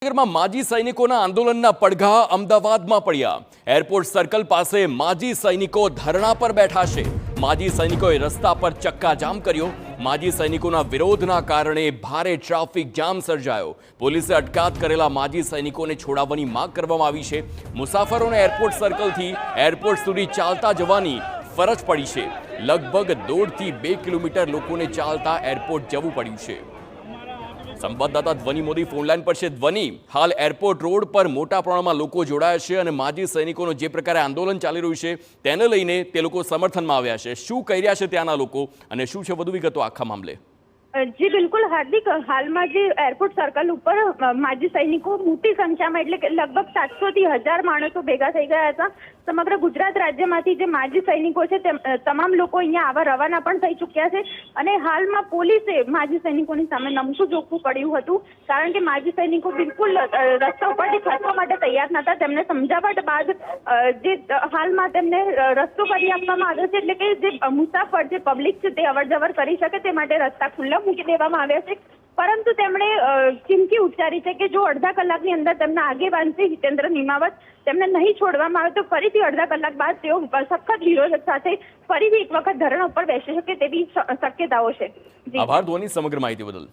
માં માજી સૈનિકોના આંદોલનના પડઘા અમદાવાદમાં પડ્યા। એરપોર્ટ સર્કલ પાસે માજી સૈનિકો ધરણા પર બેઠા છે। માજી સૈનિકોએ રસ્તા પર ચક્કાજામ કર્યો। માજી સૈનિકોના વિરોધના કારણે ભારે ટ્રાફિક જામ સર્જાયો। પોલીસે અટકાયત કરેલા માજી સૈનિકોને છોડાવવાની માંગ કરવામાં આવી છે। મુસાફરોને એરપોર્ટ સર્કલથી એરપોર્ટ સુધી ચાલતા જવાની ફરજ પડી છે। લગભગ 1.5 થી 2 કિલોમીટર લોકોને ચાલતા એરપોર્ટ જવું પડ્યું છે। સંવાદદાતા ધ્વનિ મોદી ફોનલાઈન પર છે। ધ્વનિ, હાલ એરપોર્ટ રોડ પર મોટા પ્રમાણમાં લોકો જોડાયા છે અને માજી સૈનિકોનું જે પ્રકારે આંદોલન ચાલી રહ્યું છે તેને લઈને તે લોકો સમર્થનમાં આવ્યા છે। શું કહી રહ્યા છે ત્યાંના લોકો અને શું છે વધુ વિગતો આખા મામલે? જી બિલકુલ હાર્દિક, હાલમાં જે એરપોર્ટ સર્કલ ઉપર માજી સૈનિકો મોટી સંખ્યામાં એટલે કે લગભગ 700 થી 1000 માણસો ભેગા થઈ ગયા હતા। સમગ્ર ગુજરાત રાજ્યમાંથી જે માજી સૈનિકો છે તમામ લોકો અહીંયા આવા રવાના પણ થઈ ચૂક્યા છે અને હાલમાં પોલીસે માજી સૈનિકોની સામે નમતું જોખવું પડ્યું હતું, કારણ કે માજી સૈનિકો બિલકુલ રસ્તા ઉપરથી ખસવા માટે તૈયાર નહોતા। તેમને સમજાવટ બાદ જે હાલમાં તેમને રસ્તો કરી આપવામાં આવ્યો છે, એટલે કે જે મુસાફર જે પબ્લિક છે તે અવરજવર કરી શકે તે માટે રસ્તા ખુલ્લા મૂકી દેવામાં આવ્યા છે। પરંતુ તેમણે ચીમકી ઉચ્ચારી છે કે જો અડધા કલાકની અંદર તેમના આગેવાન છે હિતેન્દ્ર નિમાવત તેમને નહીં છોડવામાં આવે તો ફરીથી અડધા કલાક બાદ તેઓ સખત વિરોધ સાથે ફરીથી એક વખત ધરણા ઉપર બેસી શકે તેવી શક્યતાઓ છે। આભાર ધ્વનિ સમગ્ર માહિતી બદલ।